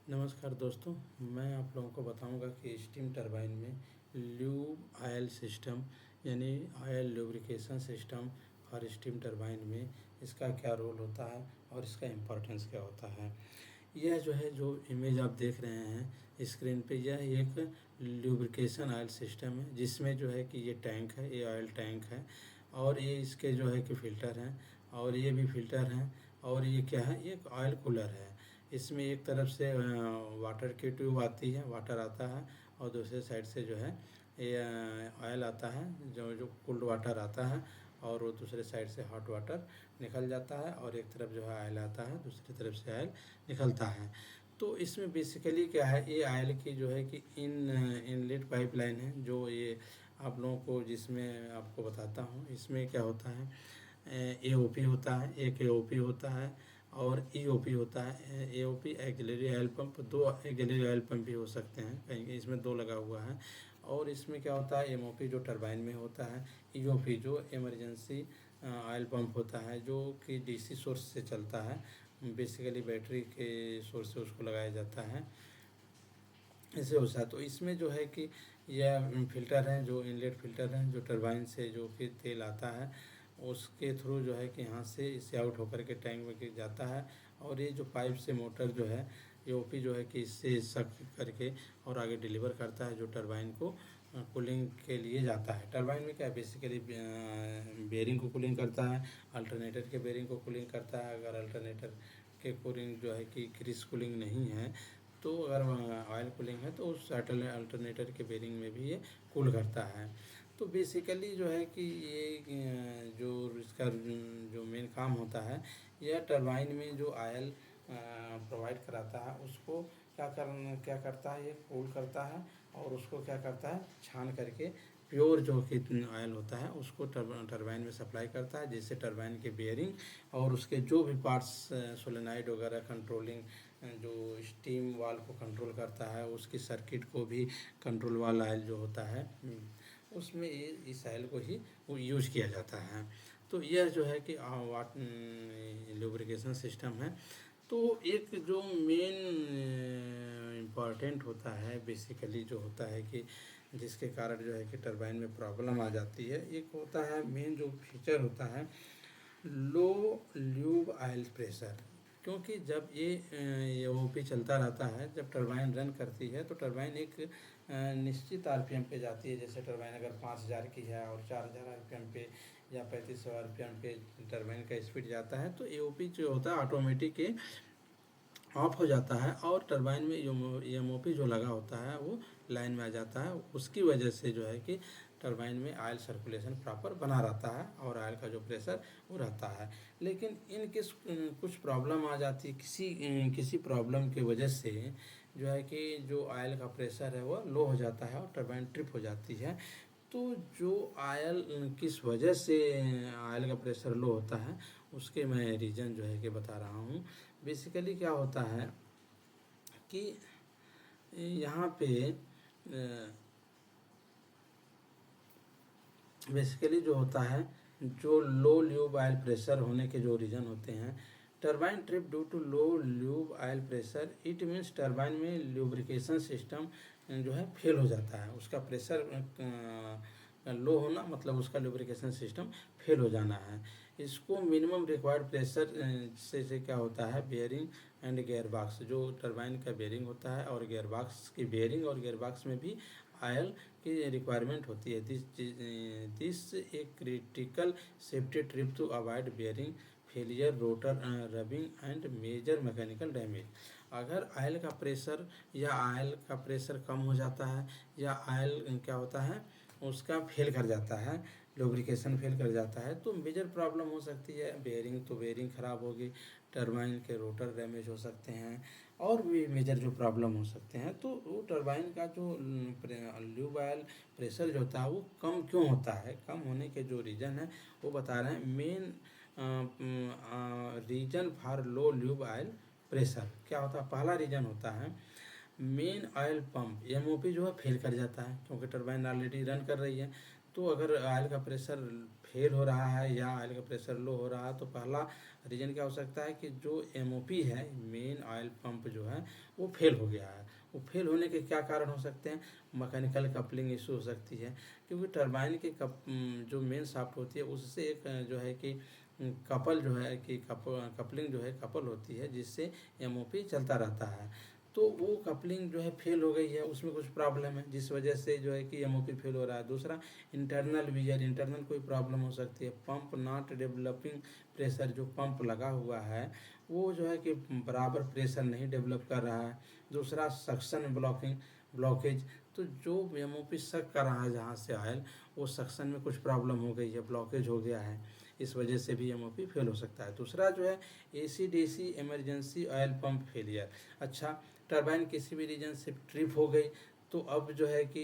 नमस्कार दोस्तों, मैं आप लोगों को बताऊंगा कि स्टीम टरबाइन में ल्यूब ऑयल सिस्टम यानी oil lubrication system for steam turbine में इसका क्या रोल होता है और इसका इम्पोर्टेंस क्या होता है। यह जो इमेज आप देख रहे हैं स्क्रीन पे, यह एक लुब्रिकेशन ऑयल सिस्टम है जिसमें कि ये टैंक है, ये ऑयल टैंक है और ये इसके कि फ़िल्टर हैं और ये भी फ़िल्टर हैं और ये क्या है, ये एक ऑयल कूलर है। इसमें एक तरफ से वाटर की ट्यूब आती है, वाटर आता है और दूसरे साइड से ये ऑयल आता है, जो कोल्ड वाटर आता है और वो दूसरे साइड से हॉट वाटर निकल जाता है और एक तरफ ऑयल आता है, दूसरी तरफ से ऑयल निकलता है। तो इसमें बेसिकली क्या है, ये ऑयल की कि इनलेट पाइपलाइन है, जो ये आप लोगों को जिसमें आपको बताता हूँ। इसमें क्या होता है, एओपी होता है, एक एओपी होता है और ईओपी होता है। एओपी ऑक्सिलरी ऑयल पंप, दो ऑक्सिलरी ऑयल पंप भी हो सकते हैं, कहीं इसमें दो लगा हुआ है। और इसमें क्या होता है, एमओपी जो टरबाइन में होता है, ईओपी जो इमरजेंसी ऑयल पंप होता है, जो कि डीसी सोर्स से चलता है, बेसिकली बैटरी के सोर्स से उसको लगाया जाता है, ऐसे होता है। तो इसमें कि यह फ़िल्टर हैं, जो इनलेट फ़िल्टर हैं, जो टरबाइन से जो कि तेल आता है उसके थ्रू कि यहाँ से इसे आउट होकर के टैंक में गिर जाता है। और ये जो पाइप से मोटर ये ओपी कि इससे सक करके और आगे डिलीवर करता है, जो टरबाइन को कूलिंग के लिए जाता है। टरबाइन में क्या बेसिकली बेयरिंग को कूलिंग करता है, अल्टरनेटर के बेयरिंग को कूलिंग करता है। अगर अल्टरनेटर के कूलिंग कि क्रीज कूलिंग नहीं है, तो अगर ऑयल कूलिंग है तो उस अल्टरनेटर के बेयरिंग में भी ये कूल करता है। तो बेसिकली कि ये जो इसका जो मेन काम होता है, यह टरबाइन में जो ऑयल प्रोवाइड कराता है उसको क्या करता है, ये कूल करता है और उसको क्या करता है, छान करके प्योर जो कि ऑयल होता है उसको टरबाइन में सप्लाई करता है, जिससे टरबाइन के बेयरिंग और उसके जो भी पार्ट्स, सोलेनाइड वगैरह कंट्रोलिंग, जो स्टीम वाल्व को कंट्रोल करता है, उसकी सर्किट को भी कंट्रोल वाला ऑयल जो होता है, उसमें ये इस ऑयल को ही यूज किया जाता है। तो यह कि वाट लुब्रिकेशन सिस्टम है। तो एक जो मेन इम्पॉर्टेंट होता है बेसिकली जो होता है कि जिसके कारण कि टरबाइन में प्रॉब्लम आ जाती है, एक होता है मेन जो फीचर होता है, लो ल्यूब ऑयल प्रेशर। क्योंकि जब ये ओपी चलता रहता है, जब टरबाइन रन करती है तो टरबाइन एक निश्चित आरपीएम पे जाती है। जैसे टरबाइन अगर 5000 की है और 4000 आरपीएम पे या 3500 आरपीएम पे टरबाइन का स्पीड जाता है, तो एओपी जो होता है ऑटोमेटिक ऑफ हो जाता है और टरबाइन में एमओपी जो लगा होता है वो लाइन में आ जाता है। उसकी वजह से कि टरबाइन में ऑयल सर्कुलेशन प्रॉपर बना रहता है और ऑयल का जो प्रेशर वो रहता है। लेकिन इन कुछ प्रॉब्लम आ जाती है, किसी प्रॉब्लम की वजह से कि जो ऑयल का प्रेशर है वो लो हो जाता है और टरबाइन ट्रिप हो जाती है। तो जो ऑयल किस वजह से ऑयल का प्रेशर लो होता है, उसके मैं रीज़न कि बता रहा हूँ। बेसिकली क्या होता है कि यहाँ पे बेसिकली जो होता है, जो लो ल्यूब ऑयल प्रेशर होने के जो रीज़न होते हैं, turbine trip due to low lube oil pressure, it means turbine में ल्यूब्रिकेशन सिस्टम फेल हो जाता है। उसका प्रेशर लो होना मतलब उसका लुब्रिकेशन सिस्टम फेल हो जाना है। इसको मिनिमम रिक्वायर्ड प्रेशर से क्या होता है, बेयरिंग एंड गियर बॉक्स, जो टरबाइन का बेयरिंग होता है और गियर बॉक्स की बेयरिंग और गियर बॉक्स में भी ऑयल की रिक्वायरमेंट होती है। This a critical safety trip to avoid bearing failure, rotor rubbing and major mechanical damage. अगर ऑयल का प्रेशर या ऑयल का प्रेशर कम हो जाता है या ऑयल क्या होता है उसका फेल कर जाता है, लुब्रिकेशन फेल कर जाता है, तो मेजर प्रॉब्लम हो सकती है। बेयरिंग ख़राब होगी, टरबाइन के रोटर डैमेज हो सकते हैं और भी मेजर जो प्रॉब्लम हो सकते हैं। तो वो टरबाइन का जो ल्यूब ऑयल प्रेशर जो होता है वो कम क्यों होता है, कम होने के जो रीज़न है वो बता रहे हैं। Main reason for low lube oil pressure क्या होता है, पहला रीज़न होता है men oil pump MOP fail कर जाता है, क्योंकि टरबाइन ऑलरेडी रन कर रही है। तो अगर ऑयल का प्रेशर फेल हो रहा है या ऑयल का प्रेशर लो हो रहा है, तो पहला रीज़न क्या हो सकता है कि जो एमओपी है, मेन ऑयल पंप जो है वो फेल हो गया है। वो फेल होने के क्या कारण हो सकते हैं? मैकेनिकल कपलिंग इशू हो सकती है, क्योंकि टरबाइन के जो मेन शाफ्ट होती है उससे एक जो है कि कपल जो है कि कपलिंग जो है कपल होती है, जिससे एमओपी चलता रहता है। तो वो कपलिंग जो है फेल हो गई है, उसमें कुछ प्रॉब्लम है, जिस वजह से जो है कि एमओपी फेल हो रहा है। दूसरा इंटरनल वियर, इंटरनल कोई प्रॉब्लम हो सकती है, पंप नॉट डेवलपिंग प्रेशर, जो पंप लगा हुआ है वो जो है कि बराबर प्रेशर नहीं डेवलप कर रहा है। दूसरा सक्शन ब्लॉकेज, तो जो एमओपी सक कर रहा है जहाँ से ऑयल, वो सक्शन में कुछ प्रॉब्लम हो गई है, ब्लॉकेज हो गया है, इस वजह से भी एमओपी फेल हो सकता है। दूसरा जो है AC DC emergency oil pump failure. अच्छा, टरबाइन किसी भी रीजन से ट्रिप हो गई, तो अब जो है कि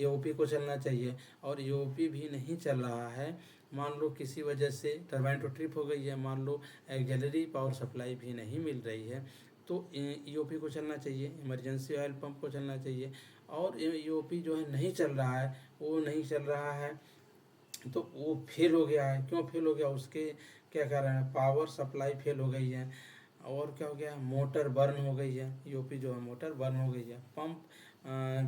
एओपी को चलना चाहिए, और एओपी भी नहीं चल रहा है। मान लो किसी वजह से टरबाइन तो ट्रिप हो गई है, मान लो ऑक्सिलरी पावर सप्लाई भी नहीं मिल रही है, तो ईओपी को चलना चाहिए, इमरजेंसी ऑयल पंप को चलना चाहिए। और ईओपी जो है नहीं चल रहा है, वो नहीं चल रहा है तो वो फेल हो गया है। क्यों फेल हो गया? उसके क्या कारण है? पावर सप्लाई फेल हो गई है, और क्या हो गया? मोटर बर्न हो गई है, ईओपी जो है मोटर बर्न हो गई है। पंप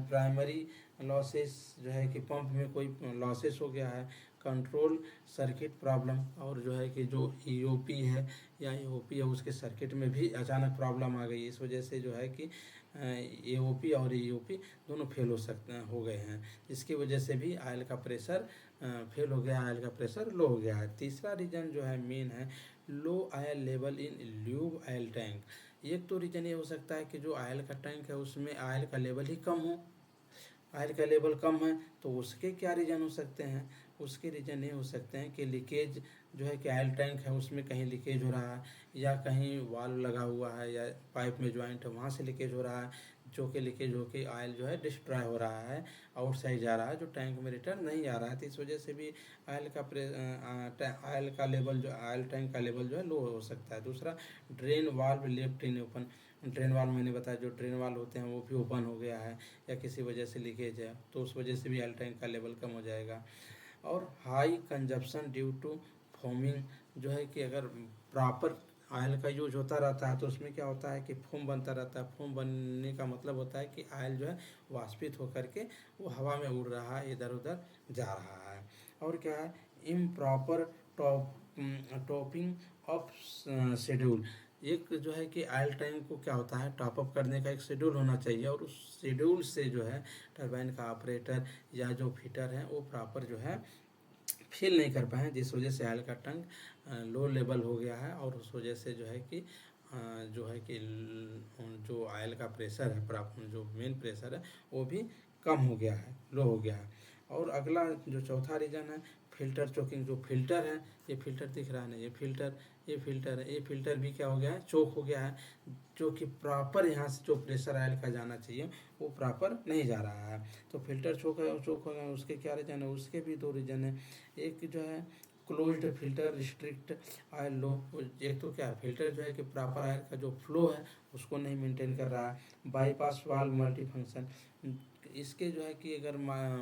प्राइमरी लॉसेस, जो है कि पंप में कोई लॉसेस हो गया है। कंट्रोल सर्किट प्रॉब्लम, और जो है कि जो ईओपी है या ईओपी है उसके सर्किट में भी अचानक प्रॉब्लम आ गई, इस वजह से जो है कि एओपी और ईओपी दोनों फेल हो गए हैं, जिसकी वजह से भी ऑयल का प्रेशर फेल हो गया, ऑयल का प्रेशर लो हो गया है। तीसरा रीज़न जो है मेन है low oil level in lube oil tank. एक तो रीज़न ये हो सकता है कि जो ऑयल का टैंक है उसमें ऑयल का लेवल ही कम हो, ऑयल का लेवल कम है, तो उसके क्या रीज़न हो सकते हैं? उसके रीज़न ये हो सकते हैं कि लीकेज, जो है कि ऑयल टैंक है उसमें कहीं लीकेज हो रहा है, या कहीं वाल्व लगा हुआ है या पाइप में ज्वाइंट है वहाँ से लीकेज हो रहा है, जो कि लीकेज होकर ऑयल जो है डिस्ट्रॉय हो रहा है, आउटसाइड जा रहा है, जो टैंक में रिटर्न नहीं आ रहा है। तो इस वजह से भी ऑयल का लेवल, जो ऑयल टैंक का लेवल जो है लो हो सकता है। दूसरा, drain valve left in open, drain valve मैंने बताया, जो ड्रेन वाल्व होते हैं वो भी ओपन हो गया है या किसी वजह से लीकेज है, तो उस वजह से भी ऑयल टैंक का लेवल कम हो जाएगा। और high consumption due to foaming, जो है कि अगर प्रॉपर ऑयल का यूज होता रहता है तो उसमें क्या होता है कि फोम बनता रहता है। फोम बनने का मतलब होता है कि ऑयल जो है वाष्पित होकर के वो हवा में उड़ रहा है, इधर उधर जा रहा है। और क्या है? Improper topping of schedule. एक जो है कि ऑयल टैंक को क्या होता है, टॉपअप करने का एक शेड्यूल होना चाहिए, और उस शेड्यूल से जो है टरबाइन का ऑपरेटर या जो फिटर है वो प्रॉपर जो है फील नहीं कर पाए, जिस वजह से ऑयल का टैंक लो लेवल हो गया है, और उस वजह से जो है कि जो है कि जो ऑयल का प्रेशर है, प्रॉपर जो मेन प्रेशर है वो भी कम हो गया है, लो हो गया है। और अगला जो चौथा रीज़न है फिल्टर चोकिंग। जो फिल्टर है, ये फिल्टर दिख रहा है ना, ये फिल्टर है, ये फिल्टर भी क्या हो गया है? चोक हो गया है, जो कि प्रॉपर यहाँ से जो प्रेशर ऑयल का जाना चाहिए वो प्रॉपर नहीं जा रहा है। तो फिल्टर चोक हो गया, उसके क्या रीज़न है? उसके भी दो रीज़न है। एक जो है क्लोज्ड फिल्टर रिस्ट्रिक्ट ऑयल लो। एक तो क्या है, फिल्टर जो है कि प्रॉपर ऑयल का जो फ्लो है उसको नहीं मेंटेन कर रहा है। बाईपास वाल्व मल्टी फंक्शन, इसके जो है कि अगर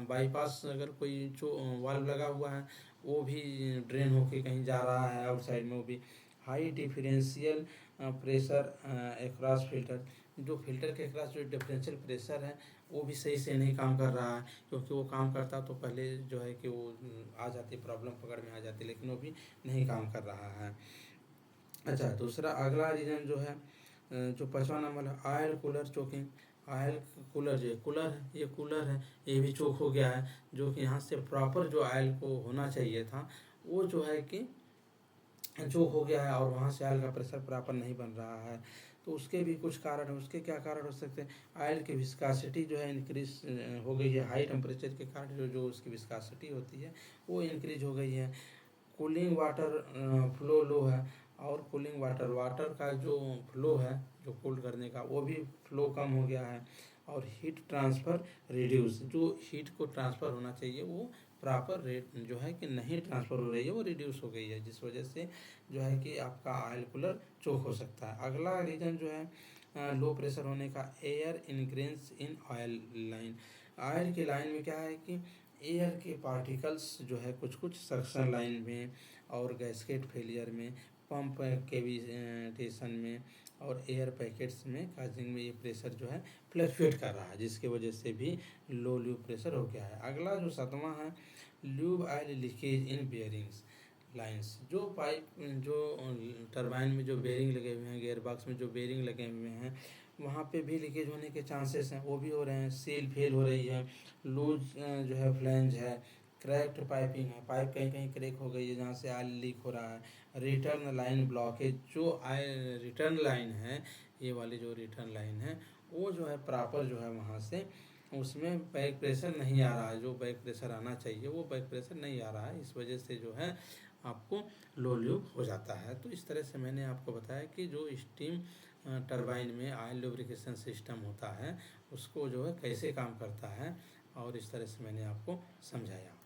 बाईपास अगर कोई जो वाल्व लगा हुआ है वो भी ड्रेन होके कहीं जा रहा है आउटसाइड में, वो भी high differential pressure across filter, जो फिल्टर के अक्रॉस जो डिफरेंशियल प्रेशर है वो भी सही से नहीं काम कर रहा है, क्योंकि वो काम करता तो पहले जो है कि वो आ जाती, प्रॉब्लम पकड़ में आ जाती, लेकिन वो भी नहीं काम कर रहा है। अच्छा, दूसरा अगला रीज़न जो है जो 5वां नंबर है oil cooler choking. Oil cooler, जो कूलर है, ये कूलर है, ये भी चोक हो गया है, जो कि यहाँ से प्रॉपर जो ऑयल को होना चाहिए था वो जो है कि चोक हो गया है, और वहाँ से ऑयल का प्रेशर प्रॉपर नहीं बन रहा है। तो उसके भी कुछ कारण है। उसके क्या कारण हो सकते हैं? ऑयल की विस्कासिटी जो है इंक्रीज हो गई है, हाई टेम्परेचर के कारण जो उसकी विस्कासिटी होती है वो इंक्रीज हो गई है। कूलिंग वाटर फ्लो लो है, और कूलिंग वाटर का जो फ्लो है, जो कूल करने का, वो भी फ्लो कम हो गया है। और हीट ट्रांसफ़र रिड्यूस, जो हीट को ट्रांसफ़र होना चाहिए वो प्रॉपर रेट जो है कि नहीं ट्रांसफ़र हो रही है, वो रिड्यूस हो गई है, जिस वजह से जो है कि आपका ऑयल कूलर चोक हो सकता है। अगला रीज़न जो है लो प्रेशर होने का, air ingress in oil line. Oil की लाइन में क्या है कि एयर के पार्टिकल्स जो है कुछ सक्शन लाइन में और गैस्केट फेलियर में, पंप कैविटेशन में और एयर पैकेट्स में काजिंग में ये प्रेशर जो है फ्लक्चुएट कर रहा है, जिसकी वजह से भी लो ल्यूब प्रेशर हो गया है। अगला जो 7वां है, ल्यूब ऑयल लीकेज इन बेयरिंग्स लाइंस। जो पाइप जो टरबाइन में जो बेयरिंग लगे हुए हैं, गियर बॉक्स में जो बेयरिंग लगे हुए हैं, वहाँ पे भी लीकेज होने के चांसेस हैं, वो भी हो रहे हैं। सील फेल हो रही है, लूज जो है फ्लैंज है, क्रैक्ड पाइपिंग है, पाइप कहीं कहीं क्रैक हो गई है जहाँ से ऑयल लीक हो रहा है। रिटर्न लाइन ब्लॉकेज, जो रिटर्न लाइन है, ये वाली जो रिटर्न लाइन है वो जो है प्रॉपर जो है वहाँ से उसमें बैक प्रेशर नहीं आ रहा है, जो बैक प्रेशर आना चाहिए वो बैक प्रेशर नहीं आ रहा है, इस वजह से जो है आपको लो ल्यूब हो जाता है। तो इस तरह से मैंने आपको बताया कि जो स्टीम टरबाइन में ऑयल लुब्रिकेशन सिस्टम होता है उसको जो है कैसे काम करता है, और इस तरह से मैंने आपको समझाया।